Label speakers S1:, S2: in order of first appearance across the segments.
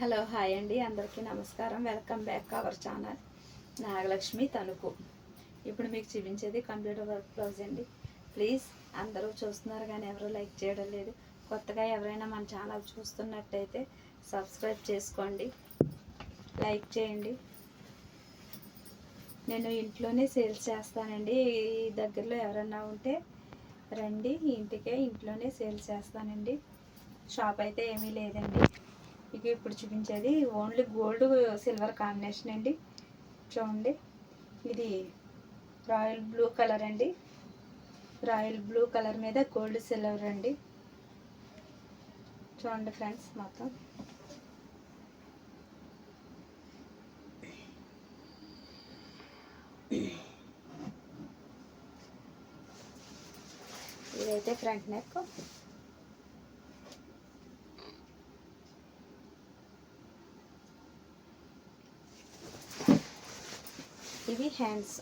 S1: Hello hi అండి, అందరికీ నమస్కారం. Welcome back our channel Nagalakshmi Tanuku. ఇప్పుడు మీకు చూపించేది కంప్యూటర్ వర్క్ బ్లౌజ్ అండి. ప్లీజ్ అందరూ చూస్తున్నారు కానీ ఎవరు లైక్ చేయడం లేదు. కొత్తగా ఎవరైనా మన ఛానల్ చూస్తున్నట్టయితే సబ్స్క్రైబ్ చేసుకోండి, లైక్ చేయండి. నేను ఇంట్లోనే సేల్స్ చేస్తానండి. ఈ దగ్గరలో ఎవరైనా ఉంటే రండి, ఇంట్లోనే సేల్స్ చేస్తానండి. షాప్ అయితే ఏమీ లేదండి. ఇక ఇప్పుడు చూపించేది ఓన్లీ గోల్డ్ సిల్వర్ కాంబినేషన్ అండి. చూడండి, ఇది రాయల్ బ్లూ కలర్ అండి. రాయల్ బ్లూ కలర్ మీద గోల్డ్ సిల్వర్ అండి. చూడండి ఫ్రెండ్స్, మొత్తం ఇదైతే ఫ్రంట్ నెక్. ఇవి హ్యాండ్స్.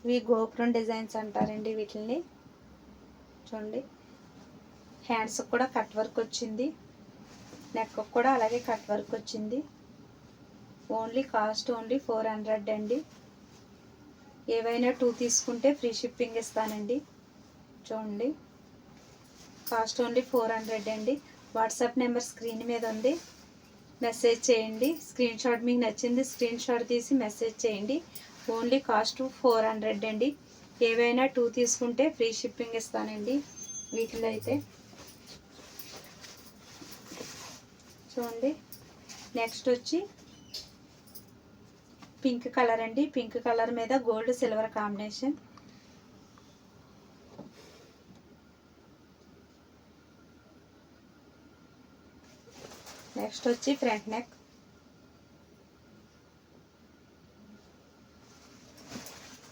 S1: ఇవి గోపురం డిజైన్స్ అంటారండి వీటిని. చూడండి, హ్యాండ్స్ కూడా కట్ వర్క్ వచ్చింది, నెక్ కూడా అలాగే కట్ వర్క్ వచ్చింది. కాస్ట్ ఓన్లీ 400 అండి. ఏవైనా 2 తీసుకుంటే ఫ్రీ షిప్పింగ్ ఇస్తానండి. చూడండి, కాస్ట్ ఓన్లీ 400 అండి. వాట్సాప్ నెంబర్ స్క్రీన్ మీద ఉంది, మెసేజ్ చేయండి. స్క్రీన్ షాట్ మీకు నచ్చింది స్క్రీన్ షాట్ తీసి మెసేజ్ చేయండి. ఓన్లీ కాస్ట్ 400 అండి. ఏవైనా 2 తీసుకుంటే ఫ్రీ షిప్పింగ్ ఇస్తానండి. వీటిలో అయితే చూడండి, నెక్స్ట్ వచ్చి పింక్ కలర్ అండి. పింక్ కలర్ మీద గోల్డ్ సిల్వర్ కాంబినేషన్. నెక్స్ట్ వచ్చి ఫ్రంట్ నెక్.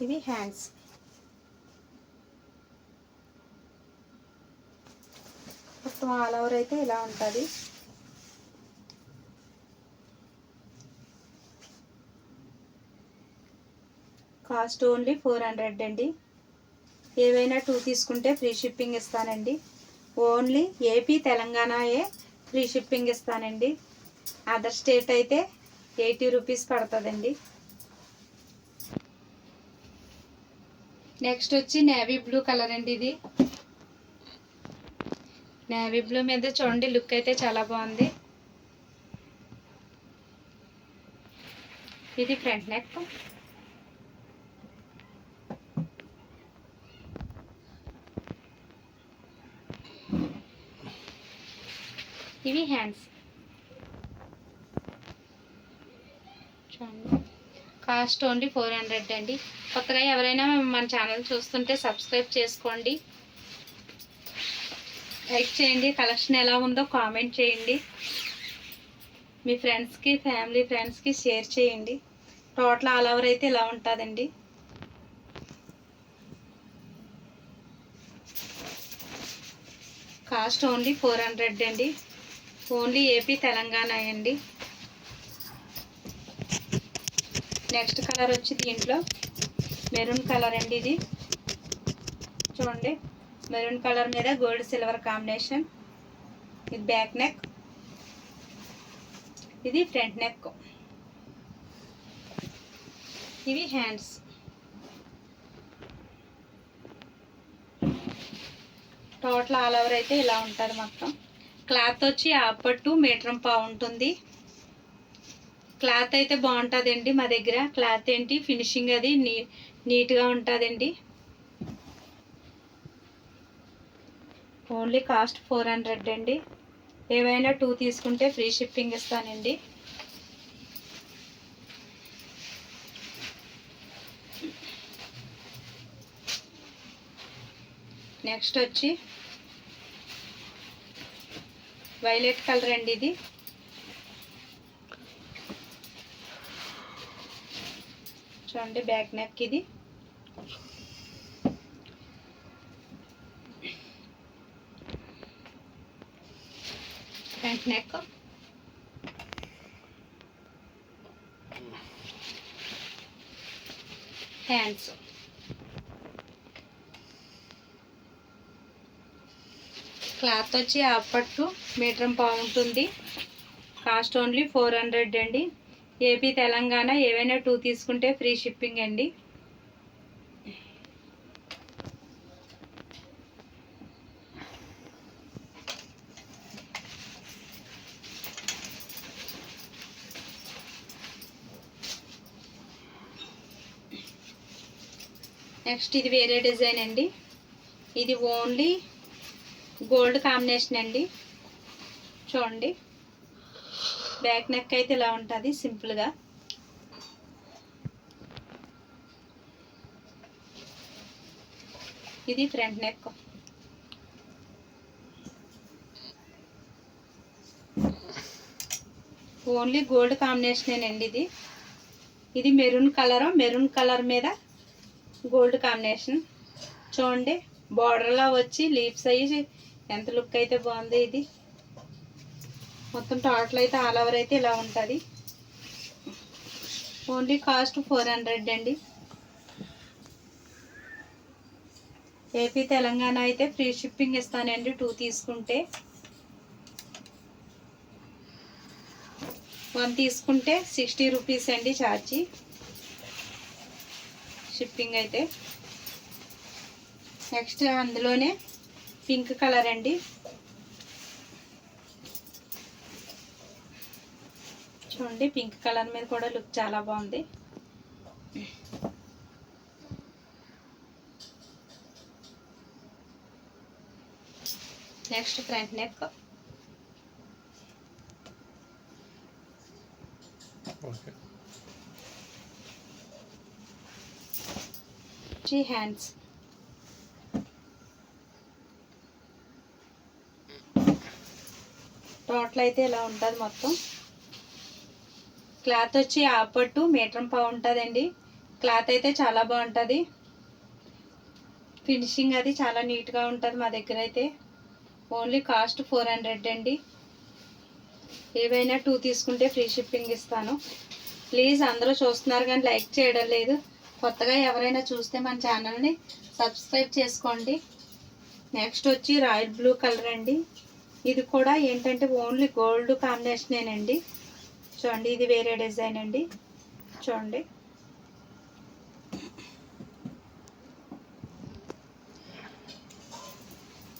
S1: ఇవి హ్యాండ్స్. మొత్తం ఆల్ ఓవర్ అయితే ఇలా ఉంటుంది. కాస్ట్ ఓన్లీ 400 అండి. ఏవైనా 2 తీసుకుంటే ఫ్రీ షిప్పింగ్ ఇస్తానండి. ఓన్లీ ఏపీ తెలంగాణయే ఫ్రీ షిప్పింగ్ ఇస్తానండి. అదర్ స్టేట్ అయితే 80 రూపీస్ పడుతుందండి. నెక్స్ట్ వచ్చి నేవీ బ్లూ కలర్ అండి. ఇది నేవీ బ్లూ మీద చూడండి, లుక్ అయితే చాలా బాగుంది. ఇది ఫ్రంట్ నెక్. ఇవి హ్యాండ్స్. చూడండి, కాస్ట్ ఓన్లీ 400 అండి. కొత్తగా ఎవరైనా మన ఛానల్ చూస్తుంటే సబ్స్క్రైబ్ చేసుకోండి, లైక్ చేయండి. కలెక్షన్ ఎలా ఉందో కామెంట్ చేయండి. మీ ఫ్రెండ్స్కి, ఫ్యామిలీ ఫ్రెండ్స్కి షేర్ చేయండి. టోటల్ ఆల్ ఓవర్ అయితే ఇలా ఉంటుందండి. కాస్ట్ ఓన్లీ 400 అండి. ఓన్లీ ఏపీ తెలంగాణ అండి. నెక్స్ట్ కలర్ వచ్చి దీంట్లో మెరూన్ కలర్ అండి. ఇది చూడండి, మెరూన్ కలర్ మీద గోల్డ్ సిల్వర్ కాంబినేషన్. ఇది బ్యాక్ నెక్, ఇది ఫ్రంట్ నెక్. ఇవి హ్యాండ్స్. టోటల్ ఆల్ ఓవర్ అయితే ఇలా ఉంటుంది మొత్తం. క్లాత్ వచ్చి ఆపట్టు మీటర్ పావు ఉంటుంది. క్లాత్ అయితే బాగుంటుందండి. మా దగ్గర క్లాత్ ఏంటి ఫినిషింగ్ అది నీట్గా ఉంటుందండి. ఓన్లీ కాస్ట్ 400 అండి. ఏవైనా 2 తీసుకుంటే ఫ్రీ షిప్పింగ్ ఇస్తానండి. నెక్స్ట్ వచ్చి వైలెట్ కలర్ అండి. ఇది చూడండి, బ్యాక్ నెక్. ఇది ఫ్రంట్ నెక్. హ్యాండ్స్. క్లాత్ వచ్చి హాఫ్ పట్టు మీటర్ పావు ఉంటుంది. కాస్ట్ ఓన్లీ 400 అండి. ఏపీ తెలంగాణ ఏవైనా 2 తీసుకుంటే ఫ్రీ షిప్పింగ్ అండి. నెక్స్ట్ ఇది వేరే డిజైన్ అండి. ఇది ఓన్లీ గోల్డ్ కాంబినేషన్ అండి. చూడండి, బ్యాక్ నెక్ అయితే ఇలా ఉంటుంది సింపుల్గా. ఇది front neck. Only gold combination అండి. ఇది మెరూన్ కలర్ మీద గోల్డ్ కాంబినేషన్. చూడండి, బార్డర్లా వచ్చి లీవ్స్ అయ్యి ఎంత లుక్ అయితే బాగుంది. ఇది మొత్తం టోటల్ అయితే ఆల్ ఓవర్ అయితే ఇలా ఉంటుంది. ఓన్లీ కాస్ట్ 400 అండి. ఏపీ తెలంగాణ అయితే ఫ్రీ షిప్పింగ్ ఇస్తానండి 2 తీసుకుంటే. 1 తీసుకుంటే 60 రూపీస్ అండి ఛార్జీ షిప్పింగ్ అయితే. నెక్స్ట్ అందులోనే పింక్ కలర్ అండి. చూడండి, పింక్ కలర్ మీద కూడా లుక్ చాలా బాగుంది. Next front neck. Hands. Total అయితే ఇలా ఉంటుంది మొత్తం. క్లాత్ వచ్చి హాఫ్ పట్టు మీటర్ పావు ఉంటుందండి. క్లాత్ అయితే చాలా బాగుంటుంది. ఫినిషింగ్ అది చాలా నీట్గా ఉంటుంది మా దగ్గర అయితే. ఓన్లీ కాస్ట్ 400 అండి. ఏవైనా 2 తీసుకుంటే ఫ్రీ షిప్పింగ్ ఇస్తాను. ప్లీజ్ అందరూ చూస్తున్నారు కానీ లైక్ చేయడం లేదు. కొత్తగా ఎవరైనా చూస్తే మన ఛానల్ని సబ్స్క్రైబ్ చేసుకోండి. నెక్స్ట్ వచ్చి రాయల్ బ్లూ కలర్ అండి. ఇది కూడా ఏంటంటే ఓన్లీ గోల్డ్ కాంబినేషనేనండి. చూడండి, ఇది వేరే డిజైన్ అండి. చూడండి,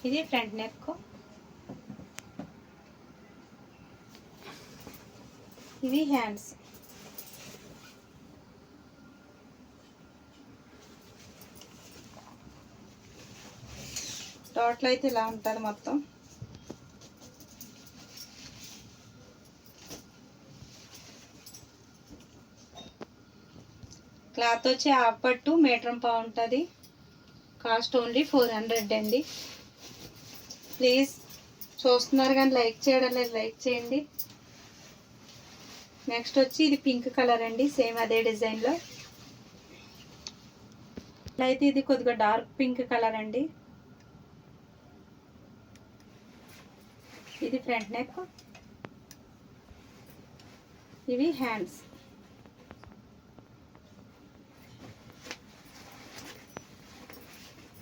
S1: ఇది ఫ్రంట్ నెక్. ఇవి హ్యాండ్స్. టోటల్ అయితే ఇలా ఉంటుంది మొత్తం. క్లాత్ వచ్చి హాఫ్ పట్టు మీటర్ పావు ఉంటుంది. కాస్ట్ ఓన్లీ 400 అండి. ప్లీజ్ చూస్తున్నారు కానీ లైక్ చేయడం లేదు, లైక్ చేయండి. నెక్స్ట్ వచ్చి ఇది పింక్ కలర్ అండి. సేమ్ అదే డిజైన్లో అయితే ఇది కొద్దిగా డార్క్ పింక్ కలర్ అండి. ఇది ఫ్రంట్ నెక్. ఇవి హ్యాండ్స్.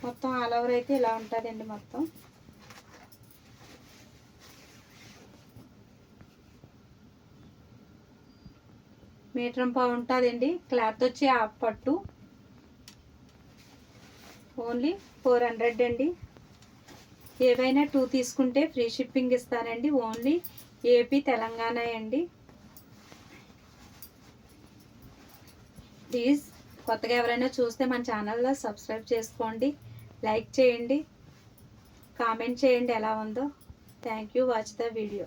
S1: మొత్తం ఆల్ ఓవర్ అయితే ఇలా ఉంటుందండి. మొత్తం మీటర్ పావు ఉంటుందండి. క్లాత్ వచ్చి హాఫ్ పట్టు. ఓన్లీ 400 అండి. ఏవైనా 2 తీసుకుంటే ఫ్రీ షిప్పింగ్ ఇస్తానండి. ఓన్లీ ఏపీ తెలంగాణ అండి. ప్లీజ్ కొత్తగా ఎవరైనా చూస్తే మన ఛానల్లో సబ్స్క్రైబ్ చేసుకోండి, లైక్ చేయండి, కామెంట్ చేయండి ఎలా ఉందో. Thank you. Watch the video.